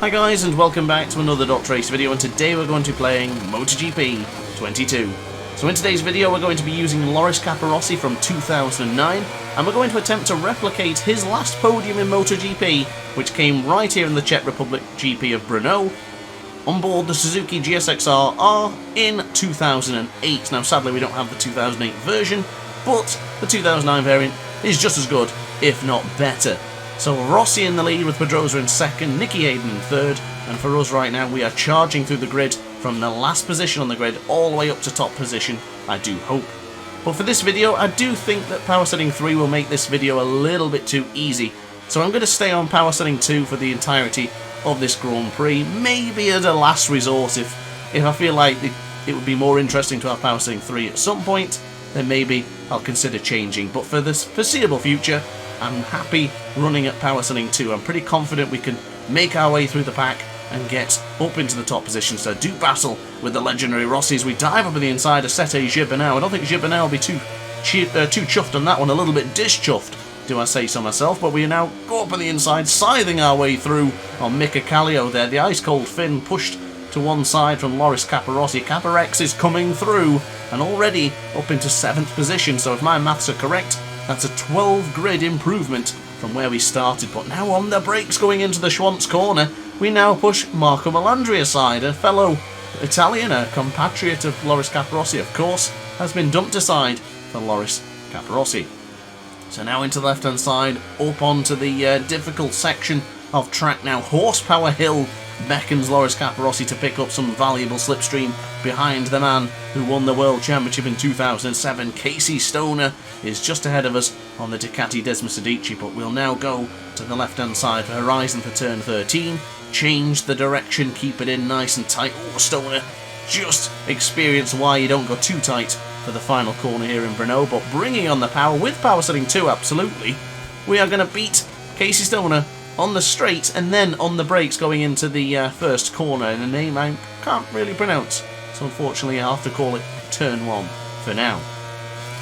Hi guys, and welcome back to another DrAce video, and today we're going to be playing MotoGP 22. So in today's video we're going to be using Loris Capirossi from 2009, and we're going to attempt to replicate his last podium in MotoGP, which came right here in the Czech Republic GP of Brno, on board the Suzuki GSX-R R in 2008. Now sadly we don't have the 2008 version, but the 2009 variant is just as good, if not better. So Rossi in the lead with Pedrosa in second, Nicky Hayden in third, and for us right now we are charging through the grid from the last position on the grid all the way up to top position, I do hope. But for this video I do think that power setting 3 will make this video a little bit too easy, so I'm going to stay on power setting 2 for the entirety of this Grand Prix, maybe as a last resort if I feel like it would be more interesting to have power setting 3 at some point, then maybe I'll consider changing, but for this foreseeable future I'm happy running at power setting 2. I'm pretty confident we can make our way through the pack and get up into the top position, so do battle with the legendary Rossi as we dive up on the inside of Sete Gibernau. I don't think Gibernau will be too chuffed on that one, a little bit dish-chuffed, do I say so myself, but we now go up on the inside, scything our way through on Mika Kallio there. The ice-cold Finn pushed to one side from Loris Capirossi. Capirex is coming through and already up into 7th position, so if my maths are correct, that's a 12 grid improvement from where we started. But now on the brakes going into the Schwantz corner, we now push Marco Melandri aside, a fellow Italian, a compatriot of Loris Capirossi, of course, has been dumped aside for Loris Capirossi. So now into the left hand side, up onto the difficult section of track now. Horsepower Hill beckons Loris Capirossi to pick up some valuable slipstream behind the man who won the World Championship in 2007. Casey Stoner is just ahead of us on the Ducati Desmosedici, but we'll now go to the left hand side for Horizon for turn 13. Change the direction, keep it in nice and tight. Oh, Stoner, just experience why you don't go too tight for the final corner here in Brno, but bringing on the power with power setting 2, absolutely. We are going to beat Casey Stoner on the straight and then on the brakes going into the first corner, in a name I can't really pronounce, so unfortunately I'll have to call it turn 1 for now.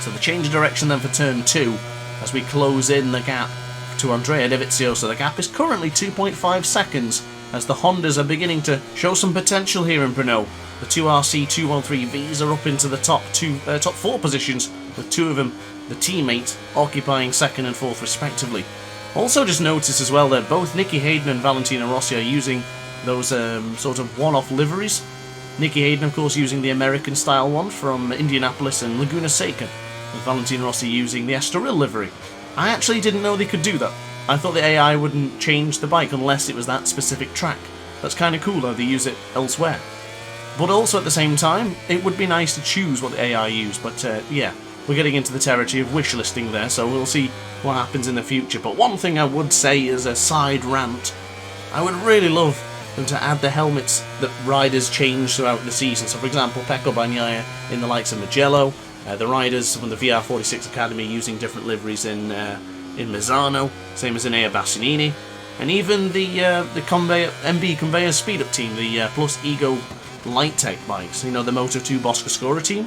So the change of direction then for turn 2 as we close in the gap to Andrea Dovizioso. The gap is currently 2.5 seconds as the Hondas are beginning to show some potential here in Brno. The 2RC213Vs are up into the top 4 positions, with 2 of them, the teammate, occupying 2nd and 4th respectively. Also just notice as well that both Nicky Hayden and Valentino Rossi are using those sort of one-off liveries. Nicky Hayden, of course, using the American-style one from Indianapolis and Laguna Seca, with Valentino Rossi using the Estoril livery. I actually didn't know they could do that. I thought the AI wouldn't change the bike unless it was that specific track. That's kind of cool how they use it elsewhere. But also at the same time, it would be nice to choose what the AI use, but yeah, we're getting into the territory of wish listing there, so we'll see what happens in the future. But one thing I would say is a side rant. I would really love them to add the helmets that riders change throughout the season. So for example, Pecco Bagnaia in the likes of Mugello, the riders from the VR46 Academy using different liveries in Misano, same as in Enea Bastianini, and even the MB Conveyor speed up team, the Plus Ego Light Tech bikes, you know, the Moto2 Boscoscura team.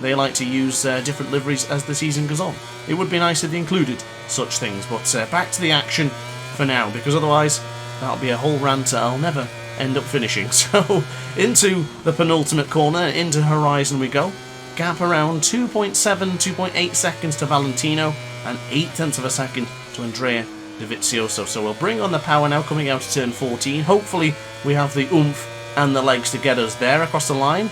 They like to use different liveries as the season goes on. It would be nice if they included such things, but back to the action for now, because otherwise that'll be a whole rant I'll never end up finishing. So into the penultimate corner, into Horizon we go. Gap around 2.8 seconds to Valentino and 0.8 of a second to Andrea Dovizioso. So we'll bring on the power now coming out of turn 14. Hopefully we have the oomph and the legs to get us there across the line.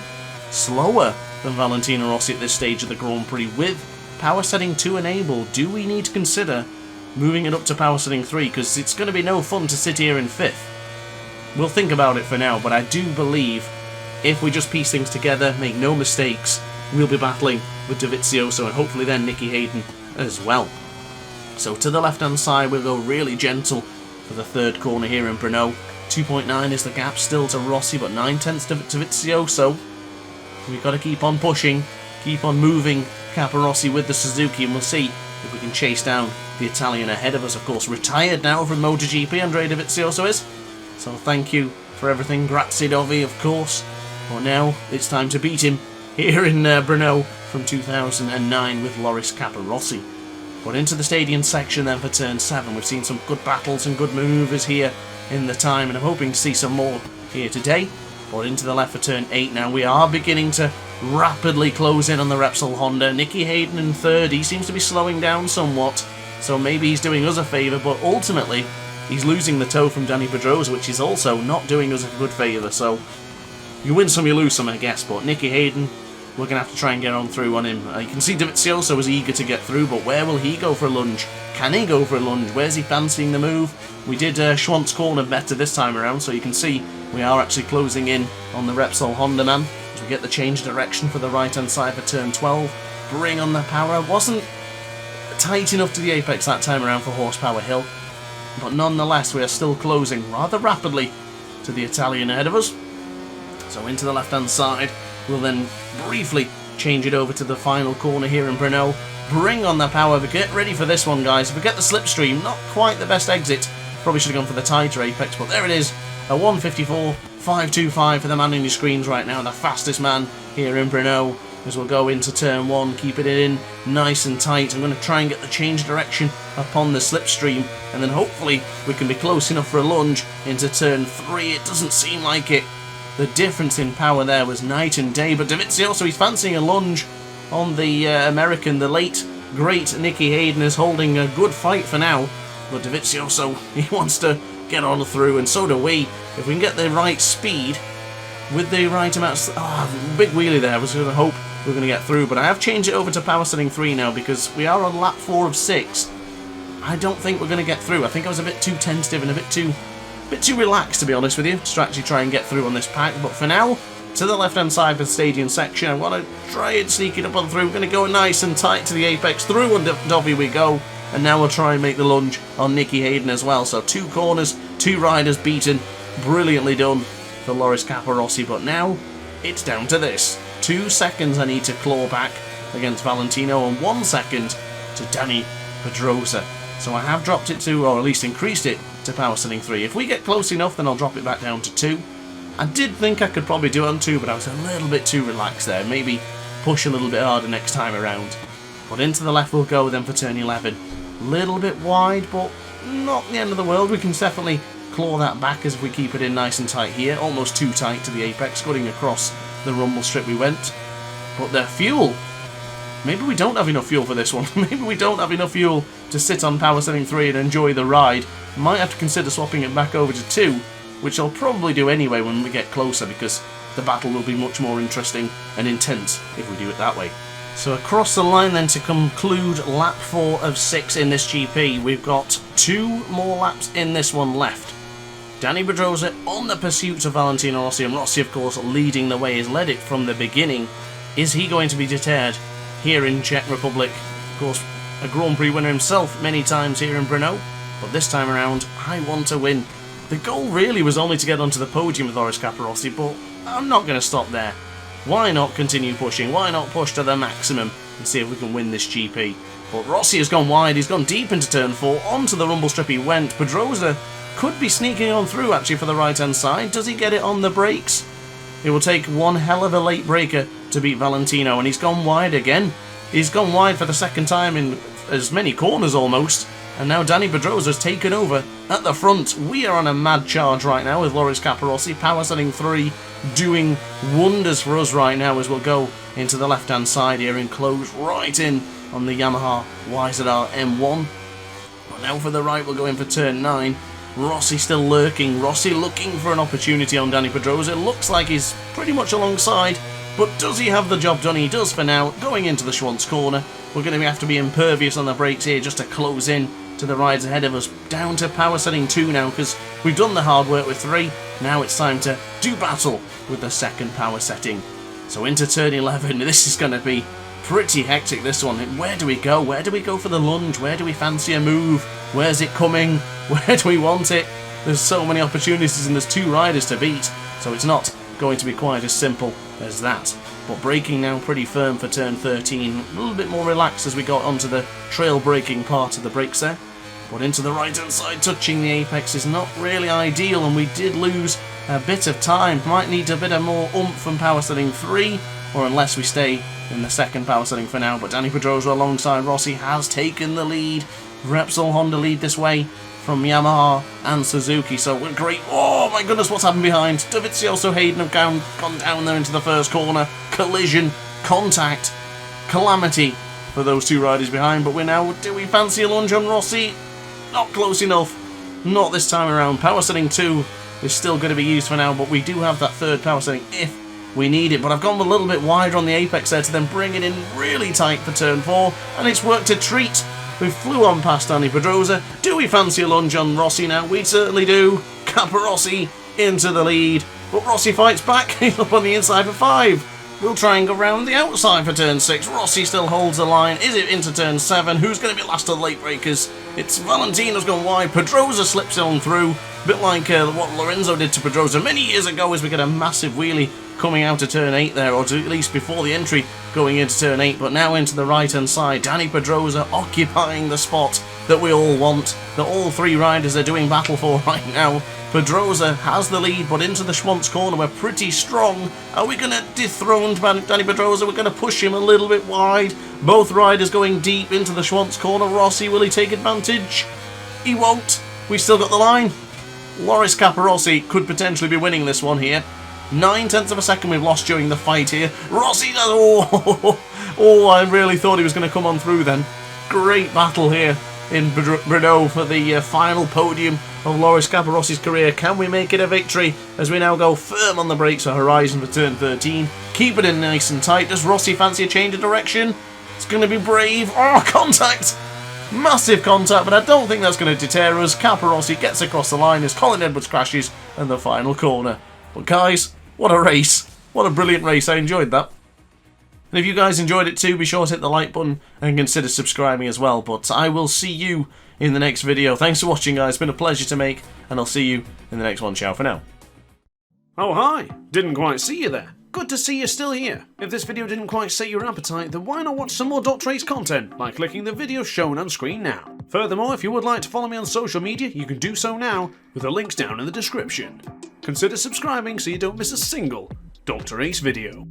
Slower than Valentino Rossi at this stage of the Grand Prix with power setting 2 enabled. Do we need to consider moving it up to power setting 3, because it's going to be no fun to sit here in 5th. We'll think about it for now, but I do believe if we just piece things together, make no mistakes, we'll be battling with Dovizioso and hopefully then Nicky Hayden as well. So to the left hand side we'll go really gentle for the third corner here in Brno. 2.9 is the gap still to Rossi, but 0.9 to Dovizioso. We've got to keep on pushing, keep on moving Capirossi with the Suzuki, and we'll see if we can chase down the Italian ahead of us. Of course, retired now from MotoGP, Andrea Dovizioso is. So thank you for everything, grazie Dovi, of course. Well, now it's time to beat him here in Brno from 2009 with Loris Capirossi. But into the stadium section then for turn 7. We've seen some good battles and good manoeuvres here in the time, and I'm hoping to see some more here today. But into the left for turn 8 now. We are beginning to rapidly close in on the Repsol Honda. Nicky Hayden in third. He seems to be slowing down somewhat, so maybe he's doing us a favour, but ultimately he's losing the toe from Dani Pedrosa, which is also not doing us a good favour. So you win some, you lose some, I guess. But Nicky Hayden, we're going to have to try and get on through on him. You can see Dovizioso was eager to get through, but where will he go for a lunge? Can he go for a lunge? Where's he fancying the move? We did Schwantz corner better this time around, so you can see we are actually closing in on the Repsol Honda man as we get the change direction for the right-hand side for turn 12. Bring on the power. Wasn't tight enough to the apex that time around for Horsepower Hill, but nonetheless we are still closing rather rapidly to the Italian ahead of us. So into the left-hand side, we'll then briefly change it over to the final corner here in Brno. Bring on the power, but get ready for this one, guys. If we get the slipstream, not quite the best exit. Probably should have gone for the tighter apex, but there it is. A 1:54.525 for the man on your screens right now, the fastest man here in Brno, as we'll go into turn 1, keep it in nice and tight. I'm going to try and get the change direction upon the slipstream, and then hopefully we can be close enough for a lunge into turn 3. It doesn't seem like it. The difference in power there was night and day, but Dovizioso, he's fancying a lunge on the American. The late, great Nicky Hayden is holding a good fight for now, but Dovizioso, he wants to get on through, and so do we. If we can get the right speed with the right amount of... big wheelie there. I was going to hope we're going to get through, but I have changed it over to power setting 3 now because we are on lap 4 of 6. I don't think we're going to get through. I think I was a bit too tentative and a bit too relaxed, to be honest with you, to actually try and get through on this pack. But for now, to the left-hand side for the stadium section, I want to try and sneak it up on through. We're going to go nice and tight to the apex. Through on Dovey we go. And now we'll try and make the lunge on Nicky Hayden as well. So 2 corners, 2 riders beaten. Brilliantly done for Loris Capirossi. But now it's down to this. 2 seconds I need to claw back against Valentino, and 1 second to Dani Pedrosa. So I have dropped it to, or at least increased it to power setting 3. If we get close enough, then I'll drop it back down to 2. I did think I could probably do it on 2, but I was a little bit too relaxed there. Maybe push a little bit harder next time around. But into the left we'll go then for turn 11. Little bit wide, but not the end of the world. We can definitely claw that back as if we keep it in nice and tight here. Almost too tight to the apex, cutting across the rumble strip we went. But the fuel, maybe we don't have enough fuel for this one. Maybe we don't have enough fuel to sit on power setting 3 and enjoy the ride. Might have to consider swapping it back over to 2, which I'll probably do anyway when we get closer, because the battle will be much more interesting and intense if we do it that way. So across the line then to conclude lap 4 of 6 in this GP, we've got 2 more laps in this one left. Dani Pedrosa on the pursuit of Valentino Rossi, and Rossi of course leading the way, has led it from the beginning. Is he going to be deterred here in Czech Republic? Of course, a Grand Prix winner himself many times here in Brno, but this time around I want to win. The goal really was only to get onto the podium with Loris Capirossi, but I'm not going to stop there. Why not continue pushing? Why not push to the maximum and see if we can win this GP? But Rossi has gone wide, he's gone deep into turn 4, onto the rumble strip he went. Pedrosa could be sneaking on through actually for the right hand side. Does he get it on the brakes? It will take one hell of a late breaker to beat Valentino, and he's gone wide again. He's gone wide for the second time in as many corners almost. And now Dani Pedrosa has taken over at the front. We are on a mad charge right now with Loris Capirossi. Power setting 3 doing wonders for us right now as we'll go into the left-hand side here and close right in on the Yamaha YZR M1. But now for the right, we'll go in for turn 9. Rossi still lurking. Rossi looking for an opportunity on Dani Pedrosa. It looks like he's pretty much alongside, but does he have the job done? He does for now. Going into the Schwantz corner. We're going to have to be impervious on the brakes here just to close in to the rides ahead of us. Down to power setting 2 now, because we've done the hard work with 3. Now it's time to do battle with the second power setting. So into turn 11. This is going to be pretty hectic, this one. Where do we go? Where do we go for the lunge? Where do we fancy a move? Where's it coming? Where do we want it? There's so many opportunities and there's 2 riders to beat, so it's not going to be quite as simple as that. But braking now pretty firm for turn 13. A little bit more relaxed as we got onto the trail braking part of the brakes there. But into the right hand side, touching the apex is not really ideal, and we did lose a bit of time. Might need a bit of more oomph from power setting 3, or unless we stay in the second power setting for now. But Dani Pedrosa alongside Rossi has taken the lead. Repsol Honda lead this way. from Yamaha and Suzuki, so we're great. Oh my goodness, what's happened behind? Dovizioso, Hayden have gone down there into the first corner. Collision, contact, calamity for those two riders behind, but do we fancy a lunge on Rossi? Not close enough. Not this time around. Power setting 2 is still going to be used for now, but we do have that third power setting if we need it. But I've gone a little bit wider on the apex there to then bring it in really tight for turn 4, and it's worked a treat. We flew on past Dani Pedrosa. Do we fancy a lunge on Rossi now? We certainly do. Capirossi into the lead, but Rossi fights back. He's up on the inside for 5. We'll try and go round the outside for turn 6. Rossi still holds the line. Is it into turn 7? Who's going to be last of the late breakers? It's Valentino's gone wide. Pedrosa slips on through. A bit like what Lorenzo did to Pedrosa many years ago as we get a massive wheelie coming out of turn 8 there, or at least before the entry going into turn 8, but now into the right hand side. Dani Pedrosa occupying the spot that we all want, that all 3 riders are doing battle for right now. Pedrosa has the lead, but into the Schwantz corner we're pretty strong. Are we going to dethrone Dani Pedrosa? We're going to push him a little bit wide. Both riders going deep into the Schwantz corner. Rossi, will he take advantage? He won't. We still got the line. Loris Capirossi could potentially be winning this one here. 9/10 of a second we've lost during the fight here. Rossi does... Oh, I really thought he was going to come on through then. Great battle here in Brno for the final podium of Loris Capirossi's career. Can we make it a victory as we now go firm on the brakes for Horizon for turn 13? Keep it in nice and tight. Does Rossi fancy a change of direction? It's going to be brave. Oh, contact! Massive contact, but I don't think that's going to deter us. Capirossi gets across the line as Colin Edwards crashes in the final corner. But guys, what a race. What a brilliant race. I enjoyed that. And if you guys enjoyed it too, be sure to hit the like button and consider subscribing as well. But I will see you in the next video. Thanks for watching, guys. It's been a pleasure to make, and I'll see you in the next one. Ciao for now. Oh, hi. Didn't quite see you there. Good to see you're still here. If this video didn't quite set your appetite, then why not watch some more DrAce content by clicking the video shown on screen now. Furthermore, if you would like to follow me on social media, you can do so now with the links down in the description. Consider subscribing so you don't miss a single DrAce video.